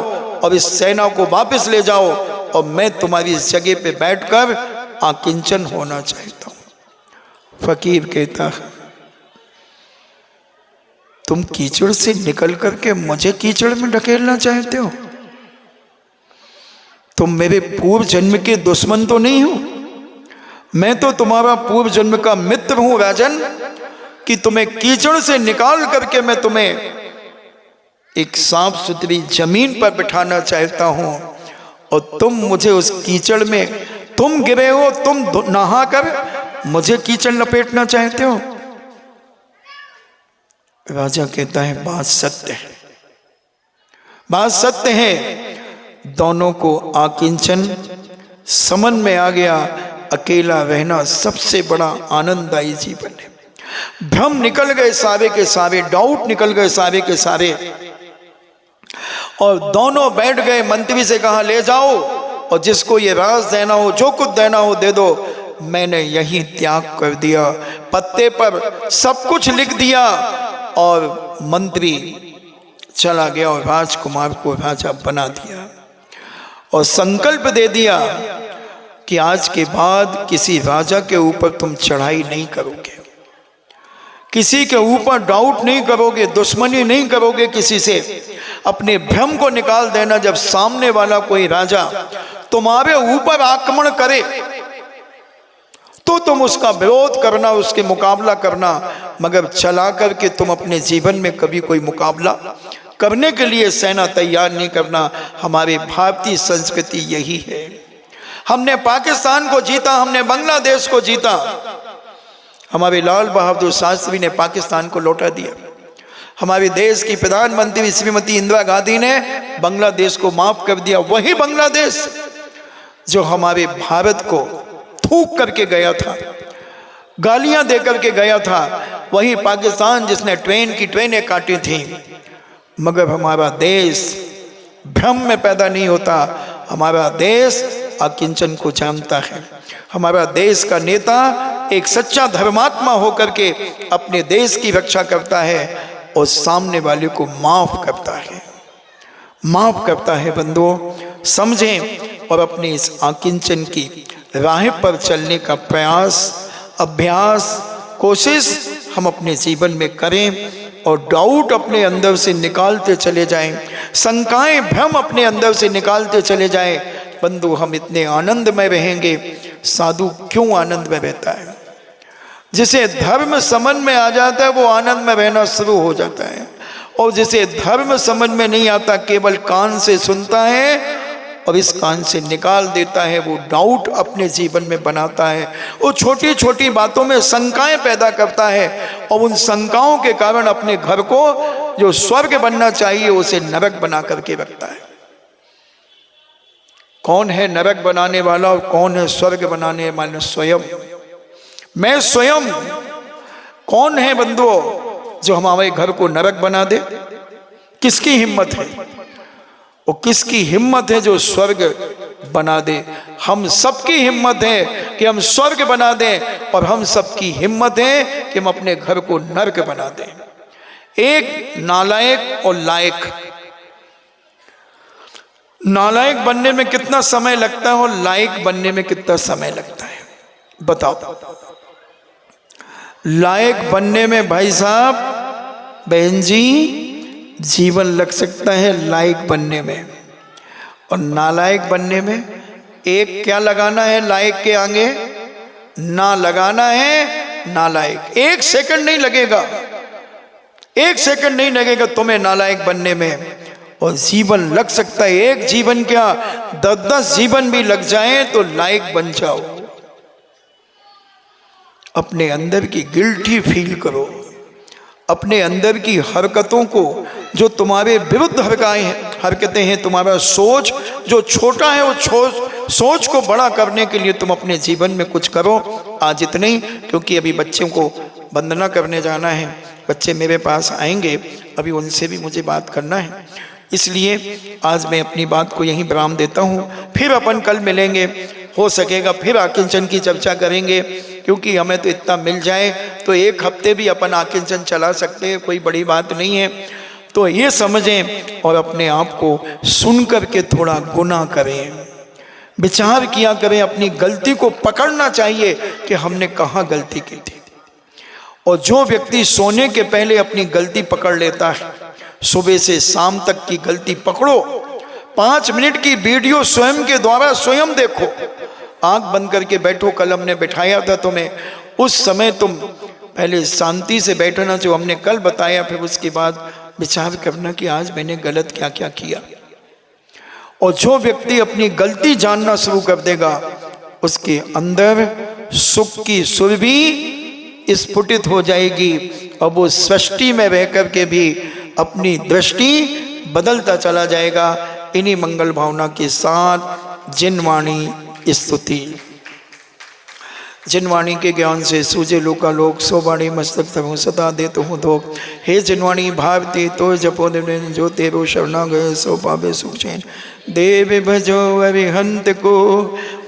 और इस सेना को वापस ले जाओ, और मैं तुम्हारी इस जगह पे बैठकर आकिंचन होना चाहता हूं। फकीर कहता है, तुम कीचड़ से निकल करके मुझे कीचड़ में ढकेलना चाहते हो? तुम मेरे पूर्व जन्म के दुश्मन तो नहीं हो? मैं तो तुम्हारा पूर्व जन्म का मित्र हूं राजन, कि तुम्हें कीचड़ से निकाल करके मैं तुम्हें एक साफ सुथरी जमीन पर बिठाना चाहता हूं, और तुम मुझे उस कीचड़ में, तुम गिरे हो, तुम नहाकर मुझे कीचड़ लपेटना चाहते हो? राजा कहता है, बात सत्य है, बात सत्य है। दोनों को आकिंचन समझ में आ गया। अकेला रहना सबसे बड़ा आनंददायी जीवन है। भ्रम निकल गए सारे के सारे, डाउट निकल गए सारे के सारे, और दोनों बैठ गए। मंत्री से कहा, ले जाओ, और जिसको ये राज देना हो, जो कुछ देना हो दे दो। मैंने यही त्याग कर दिया, पत्ते पर सब कुछ लिख दिया, और मंत्री चला गया और राजकुमार को राजा बना दिया, और संकल्प दे दिया कि आज के बाद किसी राजा के ऊपर तुम चढ़ाई नहीं करोगे, किसी के ऊपर डाउट नहीं करोगे, दुश्मनी नहीं करोगे किसी से। अपने भ्रम को निकाल देना। जब सामने वाला कोई राजा तुम्हारे ऊपर आक्रमण करे तो तुम उसका विरोध करना, उसके मुकाबला करना, मगर चला करके तुम अपने जीवन में कभी कोई मुकाबला करने के लिए सेना तैयार नहीं करना। हमारी भारतीय संस्कृति यही है। हमने पाकिस्तान को जीता, हमने बांग्लादेश को जीता, हमारे लाल बहादुर शास्त्री ने पाकिस्तान को लौटा दिया। हमारे देश की प्रधानमंत्री श्रीमती इंदिरा गांधी ने बांग्लादेश को माफ कर दिया। वही बांग्लादेश जो हमारे भारत को थूक करके गया था, गालियां दे करके गया था, वही पाकिस्तान जिसने ट्रेन की ट्रेनें काटी थी। मगर हमारा देश भ्रम में पैदा नहीं होता, हमारा देश अकिंचन को जानता है। हमारा देश का नेता एक सच्चा धर्मात्मा होकर के अपने देश की रक्षा करता है और सामने वाले को माफ करता है, माफ करता है। बंधुओं समझें और अपने इस आकिंचन की राह पर चलने का प्रयास, अभ्यास, कोशिश हम अपने जीवन में करें और डाउट अपने अंदर से निकालते चले जाएं, शंकाएं, भ्रम अपने अंदर से निकालते चले जाएं। बंधु हम इतने आनंद में रहेंगे। साधु क्यों आनंद में रहता है? जिसे धर्म समझ में आ जाता है वो आनंद में रहना शुरू हो जाता है, और जिसे धर्म समझ में नहीं आता, केवल कान से सुनता है और इस कान से निकाल देता है, वो डाउट अपने जीवन में बनाता है, वो छोटी छोटी बातों में शंकाएं पैदा करता है और उन शंकाओं के कारण अपने घर को जो स्वर्ग बनना चाहिए उसे नरक बना करके रखता है। कौन है नरक बनाने वाला और कौन है स्वर्ग बनाने वाला? स्वयं, मैं स्वयं। कौन है बंधुओं जो हमारे घर को नरक बना दे? किसकी हिम्मत है? और किसकी हिम्मत है जो स्वर्ग बना दे? हम सबकी हिम्मत है कि हम स्वर्ग बना दें, और हम सबकी हिम्मत है कि हम अपने घर को नरक बना दें। एक नालायक और लायक। नालायक बनने में कितना समय लगता है और लायक बनने में कितना समय लगता है? बताओ। लायक बनने में भाई साहब, बहन जी, जीवन लग सकता है लायक बनने में, और नालायक बनने में एक क्या लगाना है लायक के आगे? ना लगाना है नालायक। 1 सेकंड नहीं लगेगा, 1 सेकंड नहीं लगेगा तुम्हें नालायक बनने में, और जीवन लग सकता है। एक जीवन क्या, 10-10 जीवन भी लग जाए तो लायक बन जाओ। अपने अंदर की गिल्टी फील करो, अपने अंदर की हरकतों को, जो तुम्हारे विरुद्ध हरकतें हैं, तुम्हारा सोच जो छोटा है वो सोच को बड़ा करने के लिए तुम अपने जीवन में कुछ करो। आज इतने ही, क्योंकि अभी बच्चों को वंदना करने जाना है, बच्चे मेरे पास आएंगे, अभी उनसे भी मुझे बात करना है, इसलिए आज मैं अपनी बात को यहीं विराम देता हूँ। फिर अपन कल मिलेंगे, हो सकेगा फिर आकिंचन की चर्चा करेंगे, क्योंकि हमें तो इतना मिल जाए तो 1 हफ्ते भी अपन आकिंचन चला सकते हैं, कोई बड़ी बात नहीं है। तो ये समझें और अपने आप को सुन करके थोड़ा गुनाह करें, विचार किया करें, अपनी गलती को पकड़ना चाहिए कि हमने कहाँ गलती की थी। और जो व्यक्ति सोने के पहले अपनी गलती पकड़ लेता है, सुबह से शाम तक की गलती पकड़ो, 5 मिनट की वीडियो स्वयं के द्वारा स्वयं देखो, आंख बंद करके बैठो। कल हमने बिठाया था तुम्हें, उस समय तुम पहले शांति से बैठना जो हमने कल बताया, फिर उसके बाद विचार करना कि आज मैंने गलत क्या क्या किया। और जो व्यक्ति अपनी गलती जानना शुरू कर देगा, उसके अंदर सुख की सुरभि स्फुटित हो जाएगी, और वो सृष्टि में रह करके भी अपनी दृष्टि बदलता चला जाएगा। इन्हीं मंगल भावना के साथ जिनवाणी स्तुति। जिनवाणी के ज्ञान से सूझे लोकालोक, सोवाणी मस्तक तमो सदा दे तो हूँ धोख। हे जिनवाणी भारती तो जपो देव, जो तेरो शरणा गए सो पावे सुख चैन। देव भजो अरिहंत को,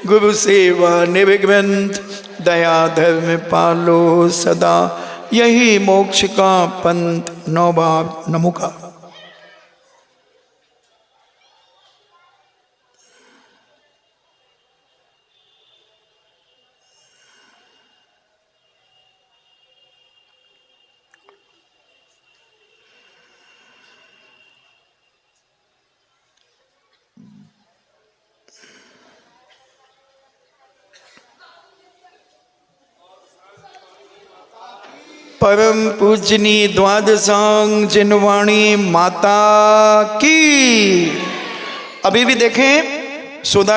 गुरु सेवा निर्ग्रंथ, दया धर्म पालो सदा, यही मोक्ष का पंथ, नौबार नमुका। परम पूजनी द्वादशांग जिनवाणी माता की। अभी भी देखें सुधा